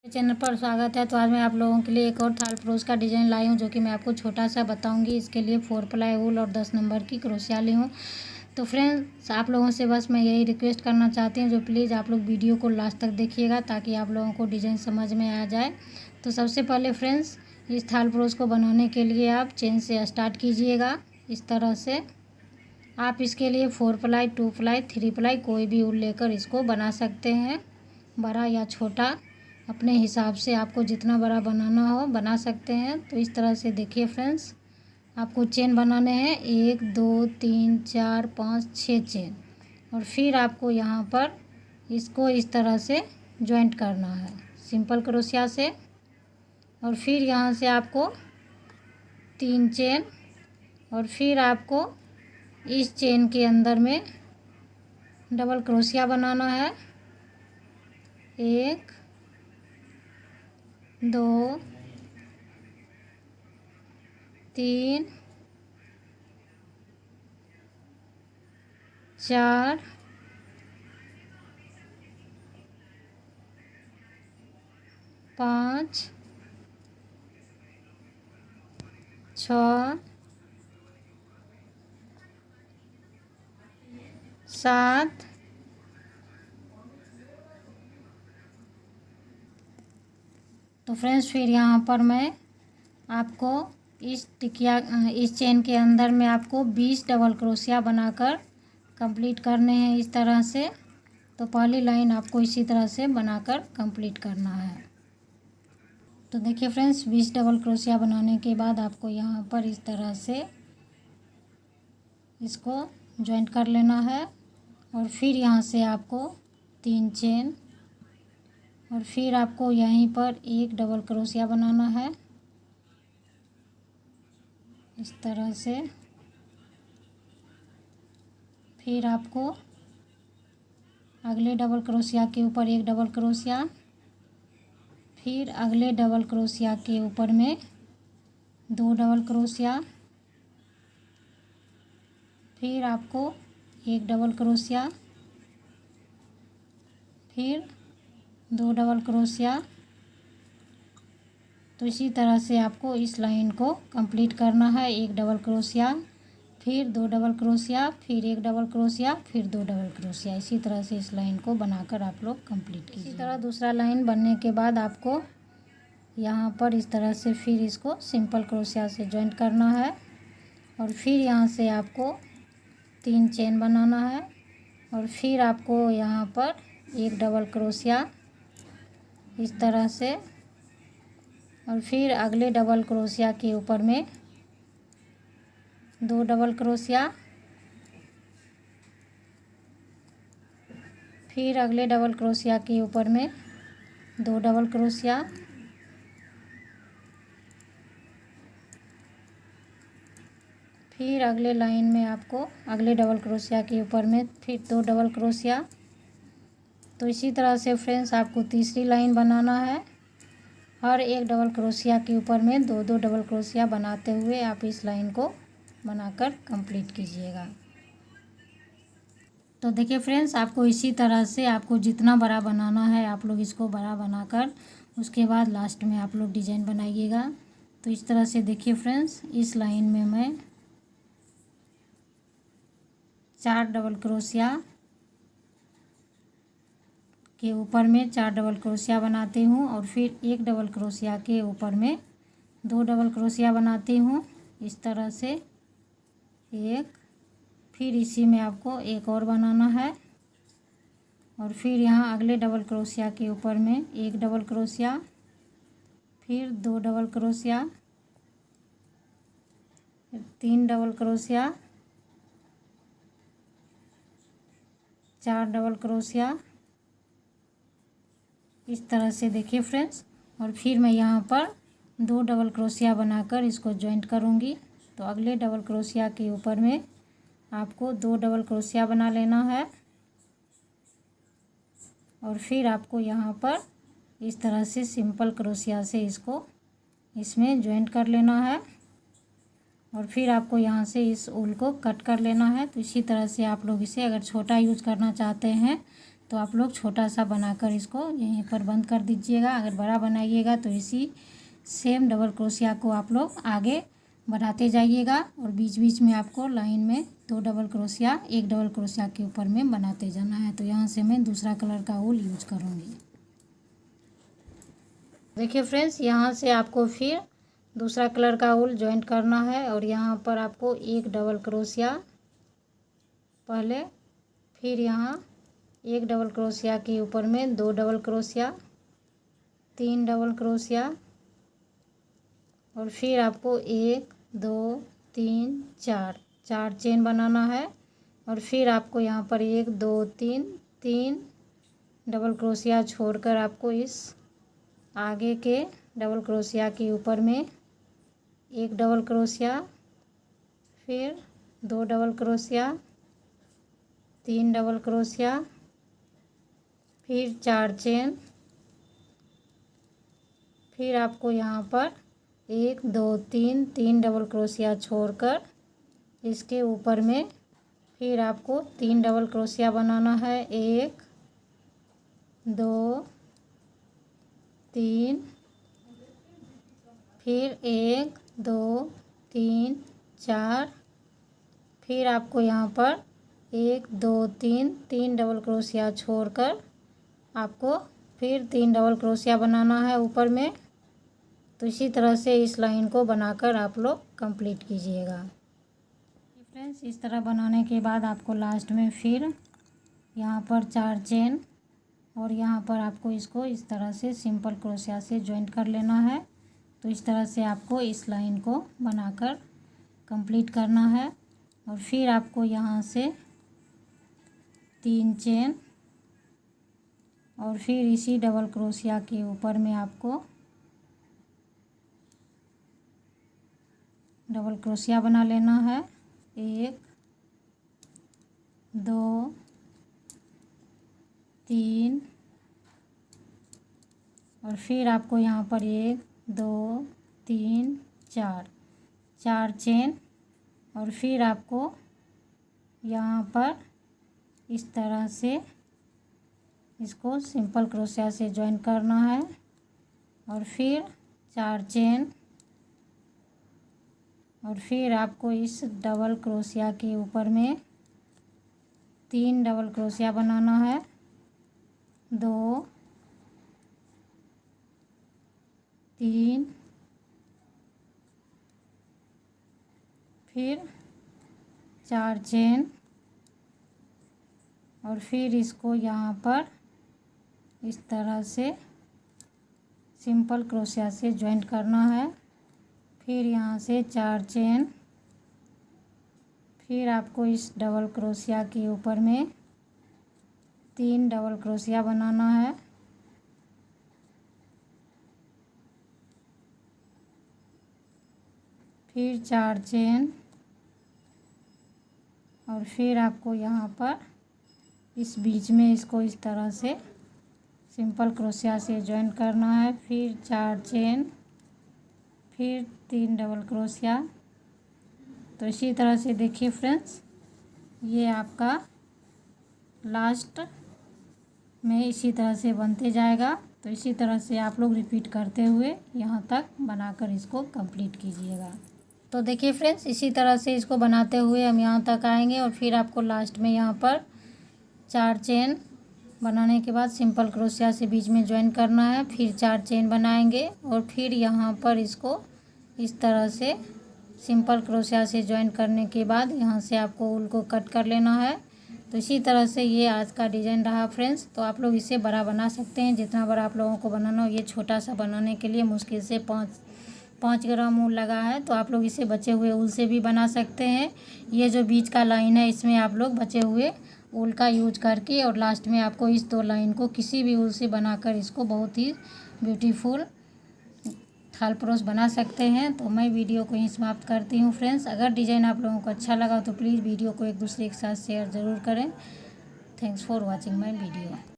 Channel पर स्वागत है। तो आज मैं आप लोगों के लिए एक और थाल परोस का डिज़ाइन लाई हूँ, जो कि मैं आपको छोटा सा बताऊंगी। इसके लिए 4 प्लाई वूल और 10 नंबर की क्रोशिया ली हूँ। तो फ्रेंड्स, आप लोगों से बस मैं यही रिक्वेस्ट करना चाहती हूँ, जो प्लीज़ आप लोग वीडियो को लास्ट तक देखिएगा, ताकि आप लोगों को डिज़ाइन समझ में आ जाए। तो सबसे पहले फ्रेंड्स, इस थाल परोस को बनाने के लिए आप चेन से स्टार्ट कीजिएगा। इस तरह से आप इसके लिए 4 प्लाई, 2 प्लाई, 3 प्लाई कोई भी ऊल लेकर इसको बना सकते हैं, बड़ा या छोटा अपने हिसाब से। आपको जितना बड़ा बनाना हो बना सकते हैं। तो इस तरह से देखिए फ्रेंड्स, आपको चेन बनाने हैं 1 2 3 4 5 6 चेन, और फिर आपको यहाँ पर इसको इस तरह से जॉइंट करना है सिंपल क्रोशिया से। और फिर यहाँ से आपको 3 चेन, और फिर आपको इस चेन के अंदर में डबल क्रोशिया बनाना है। 1 2 3 4 5 6 7 तो फ्रेंड्स, फिर यहाँ पर मैं आपको इस चेन के अंदर में आपको 20 डबल क्रोशिया बनाकर कंप्लीट करने हैं इस तरह से। तो पहली लाइन आपको इसी तरह से बनाकर कंप्लीट करना है। तो देखिए फ्रेंड्स, 20 डबल क्रोशिया बनाने के बाद आपको यहाँ पर इस तरह से इसको जॉइंट कर लेना है। और फिर यहाँ से आपको 3 चेन, और फिर आपको यहीं पर 1 डबल क्रोशिया बनाना है इस तरह से। फिर आपको अगले डबल क्रोशिया के ऊपर 1 डबल क्रोशिया, फिर अगले डबल क्रोशिया के ऊपर में 2 डबल क्रोशिया, फिर आपको 1 डबल क्रोशिया, फिर 2 डबल क्रोशिया। तो इसी तरह से आपको इस लाइन को कंप्लीट करना है। 1 डबल क्रोशिया, फिर 2 डबल क्रोशिया, फिर 1 डबल क्रोशिया, फिर 2 डबल क्रोशिया। इसी तरह से इस लाइन को बनाकर आप लोग कंप्लीट कीजिए। इसी तरह दूसरा लाइन बनने के बाद आपको यहाँ पर इस तरह से फिर इसको सिंपल क्रोशिया से जॉइंट करना है। और फिर यहाँ से आपको 3 चेन बनाना है, और फिर आपको यहाँ पर 1 डबल क्रोशिया इस तरह से, और फिर अगले डबल क्रोशिया के ऊपर में 2 डबल क्रोशिया, फिर अगले डबल क्रोशिया के ऊपर में 2 डबल क्रोशिया, फिर अगले लाइन में आपको अगले डबल क्रोशिया के ऊपर में फिर 2 डबल क्रोशिया। तो इसी तरह से फ्रेंड्स, आपको तीसरी लाइन बनाना है। हर एक डबल क्रोशिया के ऊपर में 2 डबल क्रोशिया बनाते हुए आप इस लाइन को बनाकर कंप्लीट कीजिएगा। तो देखिए फ्रेंड्स, आपको इसी तरह से आपको जितना बड़ा बनाना है आप लोग इसको बड़ा बनाकर उसके बाद लास्ट में आप लोग डिजाइन बनाइएगा। तो इस तरह से देखिए फ्रेंड्स, इस लाइन में मैं 4 डबल क्रोशिया के ऊपर में 4 डबल क्रोशिया बनाती हूँ, और फिर 1 डबल क्रोशिया के ऊपर में 2 डबल क्रोशिया बनाती हूँ इस तरह से। एक, फिर इसी में आपको एक और बनाना है, और फिर यहाँ अगले डबल क्रोशिया के ऊपर में 1 डबल क्रोशिया, फिर 2 double crochet, 3 double crochet, 4 double crochet इस तरह से देखिए फ्रेंड्स। और फिर मैं यहाँ पर 2 डबल क्रोशिया बनाकर इसको जॉइंट करूँगी। तो अगले डबल क्रोशिया के ऊपर में आपको 2 डबल क्रोशिया बना लेना है, और फिर आपको यहाँ पर इस तरह से सिंपल क्रोशिया से इसको इसमें जॉइंट कर लेना है, और फिर आपको यहाँ से इस ऊल को कट कर लेना है। तो इसी तरह से आप लोग इसे अगर छोटा यूज़ करना चाहते हैं तो आप लोग छोटा सा बनाकर इसको यहीं पर बंद कर दीजिएगा। अगर बड़ा बनाइएगा तो इसी सेम डबल क्रोशिया को आप लोग आगे बढ़ाते जाइएगा और बीच बीच में आपको लाइन में 2 डबल क्रोशिया, 1 डबल क्रोशिया के ऊपर में बनाते जाना है। तो यहाँ से मैं दूसरा कलर का वूल यूज करूँगी। देखिए फ्रेंड्स, यहाँ से आपको फिर दूसरा कलर का वूल ज्वाइंट करना है और यहाँ पर आपको 1 डबल क्रोशिया पहले, फिर यहाँ 1 डबल क्रोशिया के ऊपर में 2 डबल क्रोशिया, 3 डबल क्रोशिया और फिर आपको 1 2 3 4 चेन बनाना है। और फिर आपको यहाँ पर 1 2 3 डबल क्रोशिया छोड़कर आपको इस आगे के डबल क्रोशिया के ऊपर में 1 डबल क्रोशिया, फिर 2 डबल क्रोशिया, 3 डबल क्रोशिया, फिर 4 चेन, फिर आपको यहाँ पर 1 2 3 डबल क्रोशिया छोड़कर इसके ऊपर में फिर आपको 3 डबल क्रोशिया बनाना है। 1 2 3, फिर 1 2 3 4, फिर आपको यहाँ पर 1 2 3 डबल क्रोशिया छोड़कर आपको फिर 3 डबल क्रोशिया बनाना है ऊपर में। तो इसी तरह से इस लाइन को बनाकर आप लोग कंप्लीट कीजिएगा। फ्रेंड्स, इस तरह बनाने के बाद आपको लास्ट में फिर यहाँ पर 4 चेन और यहाँ पर आपको इसको इस तरह से सिंपल क्रोशिया से ज्वाइंट कर लेना है। तो इस तरह से आपको इस लाइन को बनाकर कंप्लीट करना है। और फिर आपको यहाँ से 3 चेन और फिर इसी डबल क्रोशिया के ऊपर में आपको डबल क्रोशिया बना लेना है। 1 2 3 और फिर आपको यहाँ पर 1 2 3 4 चेन और फिर आपको यहाँ पर इस तरह से इसको सिंपल क्रोशिया से ज्वाइन करना है। और फिर 4 चेन और फिर आपको इस डबल क्रोशिया के ऊपर में 3 डबल क्रोशिया बनाना है। 2 3 फिर 4 चेन और फिर इसको यहाँ पर इस तरह से सिंपल क्रोशिया से ज्वाइंट करना है। फिर यहाँ से 4 चेन, फिर आपको इस डबल क्रोशिया के ऊपर में 3 डबल क्रोशिया बनाना है। फिर 4 चेन और फिर आपको यहाँ पर इस बीच में इसको इस तरह से सिंपल क्रोशिया से ज्वाइन करना है। फिर 4 चेन, फिर 3 डबल क्रोशिया। तो इसी तरह से देखिए फ्रेंड्स, ये आपका लास्ट में इसी तरह से बनते जाएगा। तो इसी तरह से आप लोग रिपीट करते हुए यहाँ तक बनाकर इसको कंप्लीट कीजिएगा। तो देखिए फ्रेंड्स, इसी तरह से इसको बनाते हुए हम यहाँ तक आएंगे और फिर आपको लास्ट में यहाँ पर 4 चेन बनाने के बाद सिंपल क्रोशिया से बीच में ज्वाइन करना है। फिर 4 चेन बनाएंगे और फिर यहाँ पर इसको इस तरह से सिंपल क्रोशिया से ज्वाइन करने के बाद यहाँ से आपको ऊल को कट कर लेना है। तो इसी तरह से ये आज का डिज़ाइन रहा फ्रेंड्स। तो आप लोग इसे बड़ा बना सकते हैं, जितना बड़ा आप लोगों को बनाना हो। ये छोटा सा बनाने के लिए मुश्किल से 5 ग्राम ऊल लगा है। तो आप लोग इसे बचे हुए ऊल से भी बना सकते हैं। ये जो बीच का लाइन है, इसमें आप लोग बचे हुए ऊल का यूज करके और लास्ट में आपको इस 2 लाइन को किसी भी ऊल से बनाकर इसको बहुत ही ब्यूटीफुल थाल परोस बना सकते हैं। तो मैं वीडियो को यहीं समाप्त करती हूँ फ्रेंड्स। अगर डिज़ाइन आप लोगों को अच्छा लगा तो प्लीज़ वीडियो को एक दूसरे के साथ शेयर ज़रूर करें। Thanks for watching my video.